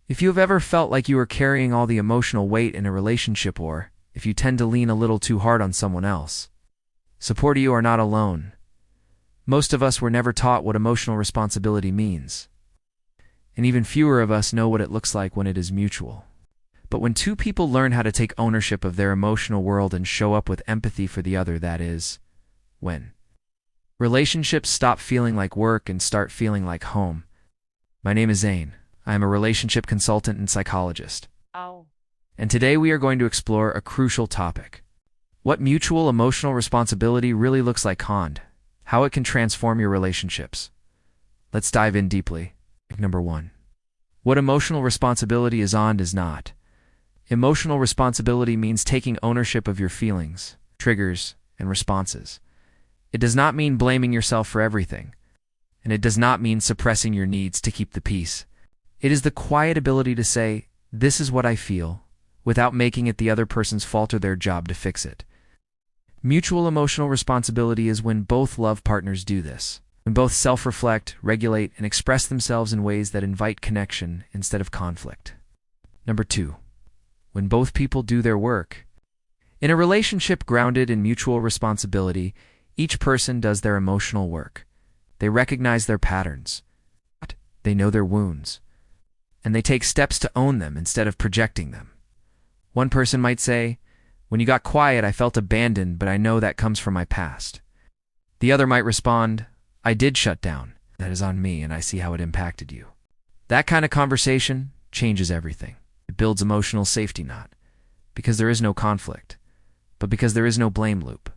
If you have ever felt like you are carrying all the emotional weight in a relationship, or if you tend to lean a little too hard on someone else, support you are not alone. Most of us were never taught what emotional responsibility means, and even fewer of us know what it looks like when it is mutual. But when two people learn how to take ownership of their emotional world and show up with empathy for the other, that is, when relationships stop feeling like work and start feeling like home. My name is Zane. I am a relationship consultant and psychologist. And today we are going to explore a crucial topic: what mutual emotional responsibility really looks like and how it can transform your relationships. Let's dive in deeply. Number 1. What emotional responsibility is and is not. Emotional responsibility means taking ownership of your feelings, triggers, and responses. It does not mean blaming yourself for everything, and it does not mean suppressing your needs to keep the peace. It is the quiet ability to say, "This is what I feel," without making it the other person's fault or their job to fix it. Mutual emotional responsibility is when both love partners do this, when both self-reflect, regulate, and express themselves in ways that invite connection instead of conflict. Number 2. When both people do their work. In a relationship grounded in mutual responsibility, each person does their emotional work. They recognize their patterns. They know their wounds. And they take steps to own them instead of projecting them. One person might say, "When you got quiet, I felt abandoned, but I know that comes from my past." The other might respond, "I did shut down. That is on me, and I see how it impacted you." That kind of conversation changes everything. It builds emotional safety, not because there is no conflict, but because there is no blame loop.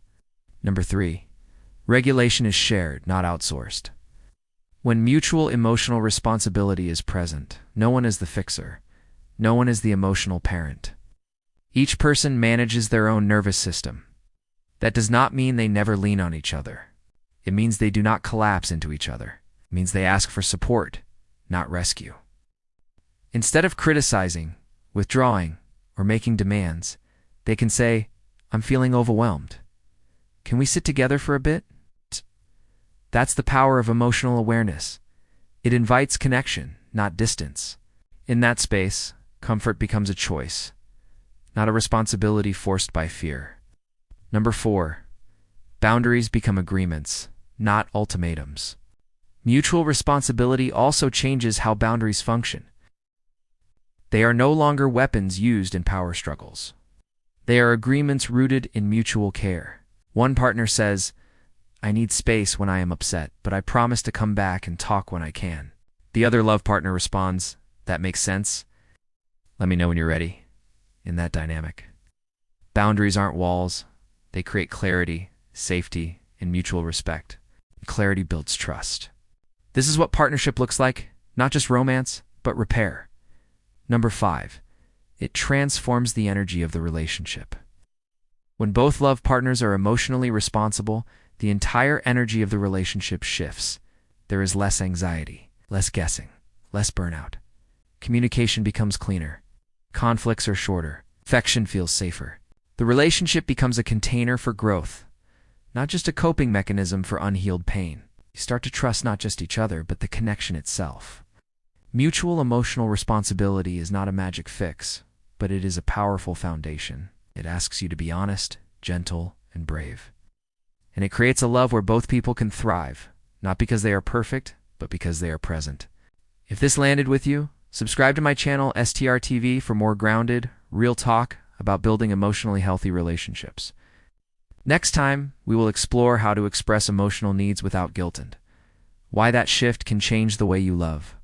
Number 3. Regulation is shared, not outsourced. When mutual emotional responsibility is present, no one is the fixer. No one is the emotional parent. Each person manages their own nervous system. That does not mean they never lean on each other. It means they do not collapse into each other. It means they ask for support, not rescue. Instead of criticizing, withdrawing, or making demands, they can say, "I'm feeling overwhelmed. Can we sit together for a bit?" That's the power of emotional awareness. It invites connection, not distance. In that space, comfort becomes a choice, not a responsibility forced by fear. Number 4. Boundaries become agreements, not ultimatums. Mutual responsibility also changes how boundaries function. They are no longer weapons used in power struggles. They are agreements rooted in mutual care. One partner says, "I need space when I am upset, but I promise to come back and talk when I can." The other love partner responds, "That makes sense. Let me know when you're ready." In that dynamic, boundaries aren't walls. They create clarity, safety, and mutual respect. Clarity builds trust. This is what partnership looks like, not just romance, but repair. Number 5. It transforms the energy of the relationship. When both love partners are emotionally responsible, the entire energy of the relationship shifts. There is less anxiety, less guessing, less burnout. Communication becomes cleaner. Conflicts are shorter. Affection feels safer. The relationship becomes a container for growth, not just a coping mechanism for unhealed pain. You start to trust not just each other, but the connection itself. Mutual emotional responsibility is not a magic fix, but it is a powerful foundation. It asks you to be honest, gentle, and brave. And it creates a love where both people can thrive, not because they are perfect, but because they are present. If this landed with you, subscribe to my channel STR TV for more grounded, real talk about building emotionally healthy relationships. Next time, we will explore how to express emotional needs without guilt and why that shift can change the way you love.